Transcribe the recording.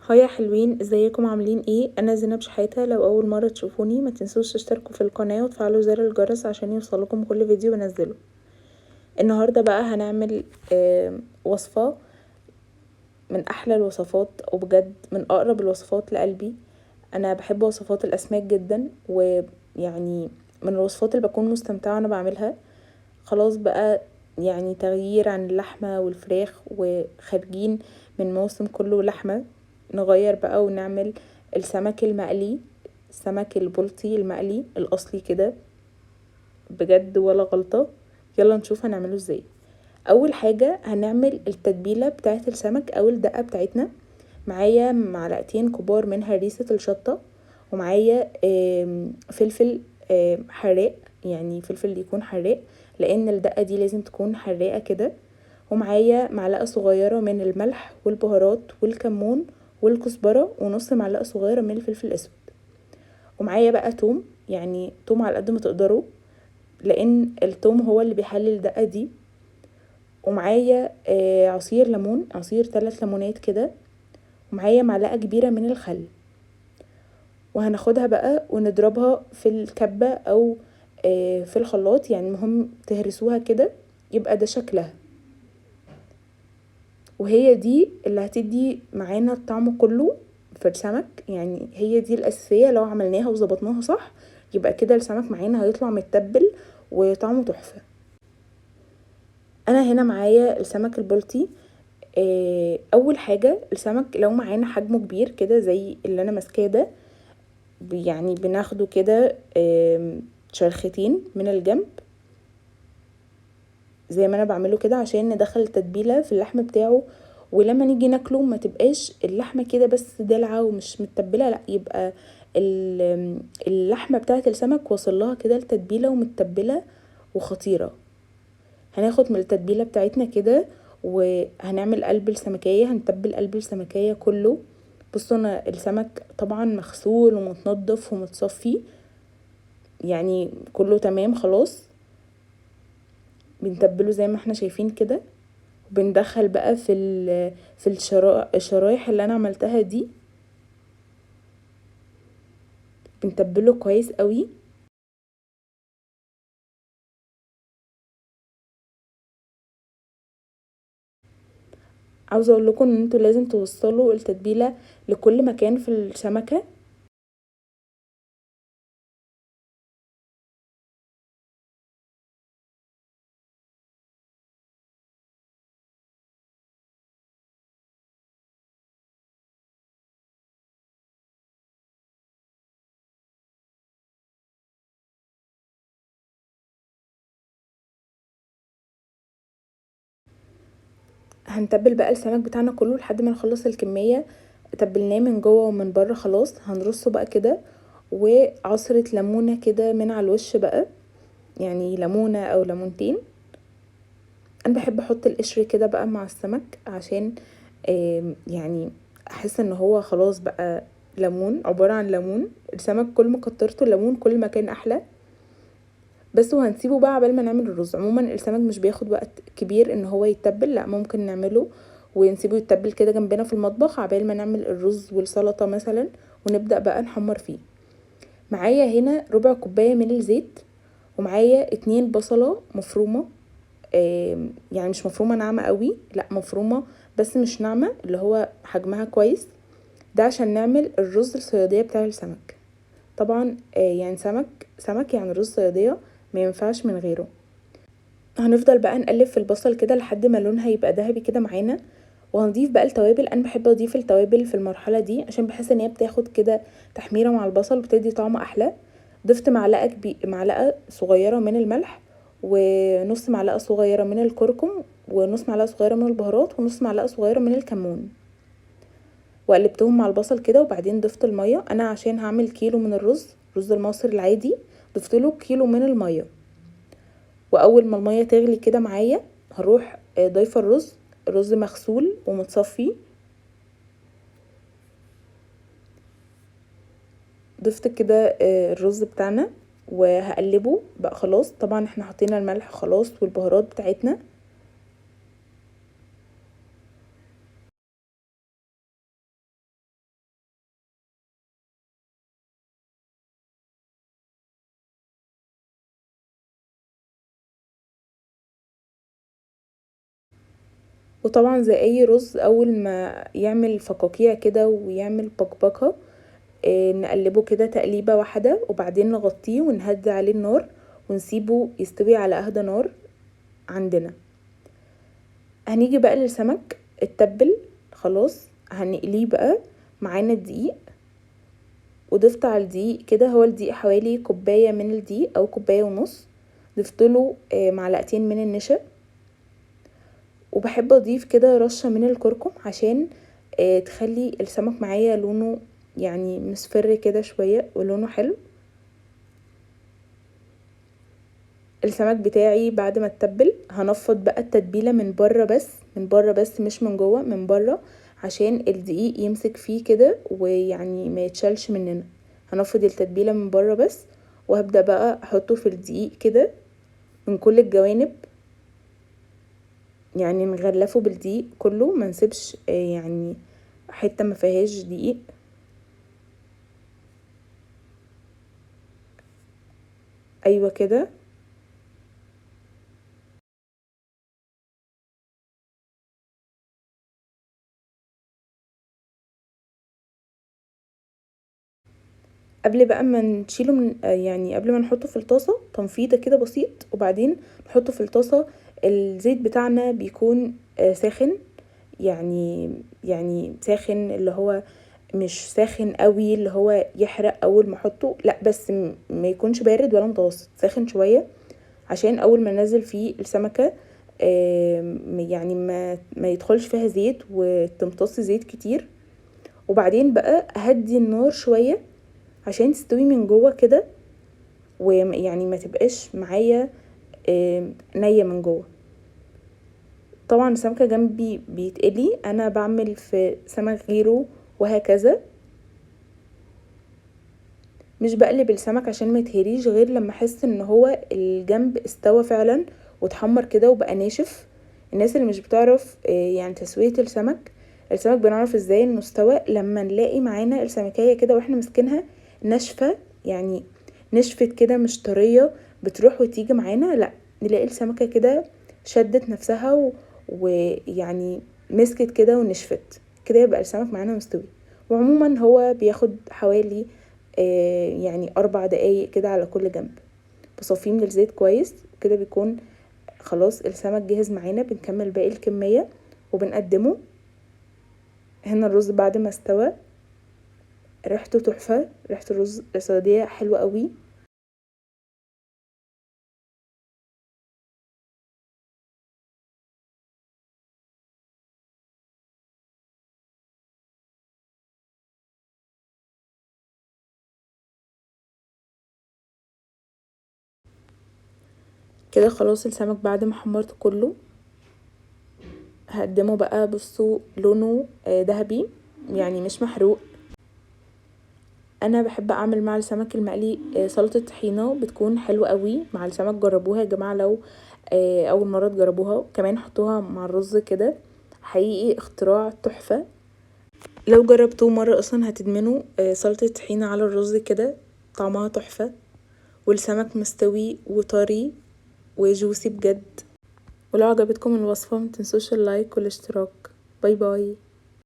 هاي يا حلوين، ازيكم عاملين ايه؟ انا زينب شحاتة. لو اول مرة تشوفوني ما تنسوش تشتركوا في القناة وتفعلوا زر الجرس عشان يوصلكم كل فيديو بنزله. النهاردة بقى هنعمل وصفة من احلى الوصفات، وبجد من اقرب الوصفات لقلبي. انا بحب وصفات الاسماك جدا، ويعني من الوصفات اللي بكون مستمتعة وانا بعملها. خلاص بقى، يعني تغيير عن اللحمة والفراخ، وخارجين من موسم كله لحمة. نغير بقى ونعمل السمك المقلي، السمك البلطي المقلي الأصلي كده، بجد ولا غلطة. يلا نشوف هنعمله ازاي. اول حاجة هنعمل التتبيلة بتاعة السمك او الدقة بتاعتنا. معايا معلقتين كبار من هريسة الشطة، ومعايا فلفل حراق، يعني فلفل يكون حراق لان الدقة دي لازم تكون حراقة كده. ومعايا معلقة صغيرة من الملح والبهارات والكمون والكزبرة، ونص معلقة صغيرة من الفلفل الاسود. ومعايا بقى توم، يعني توم على قد ما تقدروا لان التوم هو اللي بيحلي الدقة دي. ومعايا عصير ليمون، عصير 3 ليمونات كده. ومعايا معلقة كبيرة من الخل. وهناخدها بقى ونضربها في الكبة او في الخلاط، يعني المهم تهرسوها كده يبقى ده شكلها. وهي دي اللي هتدي معانا الطعم كله في السمك، يعني هي دي الأساسية. لو عملناها وظبطناها صح يبقى كده السمك معانا هيطلع متبل وطعمه تحفة. انا هنا معايا السمك البلطي. اول حاجة السمك لو معانا حجمه كبير كده زي اللي انا ماسكاه ده، يعني بناخده كده شرختين من الجنب زي ما انا بعمله كده عشان ندخل التتبيلة في اللحم بتاعه. ولما نيجي ناكله ما تبقاش اللحمة كده بس دلعة ومش متبلة، لا، يبقى اللحمة بتاعة السمك وصلها كده التتبيلة ومتبلة وخطيرة. هناخد من التتبيلة بتاعتنا كده وهنعمل قلب السمكية، هنتبل قلب السمكية كله. بصوا، انا السمك طبعا مغسول ومتنضف ومتصفي، يعني كله تمام خلاص. بنتبله زي ما احنا شايفين كده، وبندخل بقى في الشرايح اللي انا عملتها دي، بنتبله كويس قوي. عاوزه اقول لكم ان انتوا لازم توصلوا التتبيله لكل مكان في السمكه. هنتبل بقى السمك بتاعنا كله لحد ما نخلص الكميه. تبلناه من جوه ومن بره خلاص، هنرصه بقى كده. وعصرة ليمونة كده من على الوش بقى، يعني ليمونة او ليمونتين. انا بحب احط القشر كده بقى مع السمك عشان يعني احس ان هو خلاص بقى ليمون، عبارة عن ليمون. السمك كل ما كترته الليمون كل ما كان احلى. بس وهنسيبه بقى عبال ما نعمل الرز. عموما السمك مش بياخد وقت كبير ان هو يتبل، لا ممكن نعمله ونسيبه يتبل كده جنبنا في المطبخ عبال ما نعمل الرز والسلطة مثلا، ونبدأ بقى نحمر فيه. معايا هنا ربع كوباية من الزيت، ومعايا 2 بصلة مفرومة. يعني مش مفرومة ناعمة قوي، لا مفرومة بس مش ناعمة، اللي هو حجمها كويس. ده عشان نعمل الرز الصيادية بتاع السمك. طبعا يعني سمك يعني رز صيادية ما ينفعش من غيره. هنفضل بقى نقلب في البصل كده لحد ما لونها يبقى ذهبي كده معانا. وهنضيف بقى التوابل. انا بحب اضيف التوابل في المرحله دي عشان بحس ان هي بتاخد كده تحميره مع البصل، بتدي طعم احلى. ضفت معلقه صغيره من الملح، ونص معلقه صغيره من الكركم، ونص معلقه صغيره من البهارات، ونص معلقه صغيره من الكمون. وقلبتهم مع البصل كده، وبعدين ضفت الميه. انا عشان هعمل كيلو من الرز المصري العادي، ضفت له كيلو من الميه. واول ما الميه تغلي كده معايا هروح ضايفه الرز مغسول ومتصفي. ضفت كده الرز بتاعنا وهقلبه بقى خلاص. طبعا احنا حطينا الملح خلاص والبهارات بتاعتنا. وطبعا زي اي رز اول ما يعمل فقاقيع كده ويعمل بقبقة نقلبه كده تقليبة واحدة وبعدين نغطيه ونهدي عليه النار ونسيبه يستوي على اهدى نار عندنا. هنيجي بقى للسمك التبل، خلاص هنقليه بقى. معانا الدقيق، وضفت على الدقيق كده، هو الدقيق حوالي كوباية من الدقيق او كوباية ونص، ضفتله معلقتين من النشا، وبحب اضيف كده رشة من الكركم عشان تخلي السمك معايا لونه يعني مصفر كده شوية ولونه حلو. السمك بتاعي بعد ما اتبل هنفض بقى التتبيلة من بره بس، من بره بس مش من جوه، من بره عشان الدقيق يمسك فيه كده ويعني ما يتشالش مننا. هنفض التتبيلة من بره بس، وهبدأ بقى احطه في الدقيق كده من كل الجوانب، يعني نغلفه بالدقيق كله، ما نسيبش يعني حتة ما فيهاش دقيق. ايوه كده. قبل بقى ما نشيله من يعني قبل ما نحطه في الطاسة تنفيضة كده بسيط، وبعدين نحطه في الطاسة. الزيت بتاعنا بيكون ساخن، يعني ساخن اللي هو مش ساخن قوي اللي هو يحرق اول ما احطه، لا بس ما يكونش بارد ولا متوسط، ساخن شوية عشان اول ما ننزل فيه السمكة يعني ما يدخلش فيها زيت وتمتص زيت كتير. وبعدين بقى اهدي النار شوية عشان تستوي من جوه كده، ويعني ما تبقاش معايا نية من جوه. طبعا السمكة جنبي بيتقلي، انا بعمل في سمك غيره وهكذا. مش بقلب السمك عشان ما يتهريش غير لما احس ان هو الجنب استوى فعلا واتحمر كده وبقى ناشف. الناس اللي مش بتعرف يعني تسوية السمك بنعرف ازاي انه استوى لما نلاقي معانا السمكية كده واحنا مسكنها ناشفة، يعني نشفت كده مش طرية بتروح وتيجي معانا، لا نلاقي السمكة كده شدت نفسها ويعني مسكت كده ونشفت كده، يبقى السمك معانا مستوي. وعموما هو بياخد حوالي يعني 4 دقايق كده على كل جنب. بصفيه من الزيت كويس كده بيكون خلاص السمك جاهز معانا. بنكمل باقي الكمية وبنقدمه. هنا الرز بعد ما استوى ريحته تحفة، ريحة الرز السعودية حلوة قوي. كده خلاص السمك بعد ما حمرته كله هقدمه بقى. بصوا لونه ذهبي يعني مش محروق. انا بحب اعمل مع السمك المقلي سلطة طحينة بتكون حلوة قوي مع السمك. جربوها يا جماعة لو اول مرة تجربوها، كمان حطوها مع الرز كده، حقيقي اختراع تحفة. لو جربتوه مرة اصلا هتدمنوا سلطة طحينة على الرز كده، طعمها تحفة والسمك مستوي وطري وجوسي بجد. ولو عجبتكم الوصفة متنسوش اللايك والاشتراك. باي باي.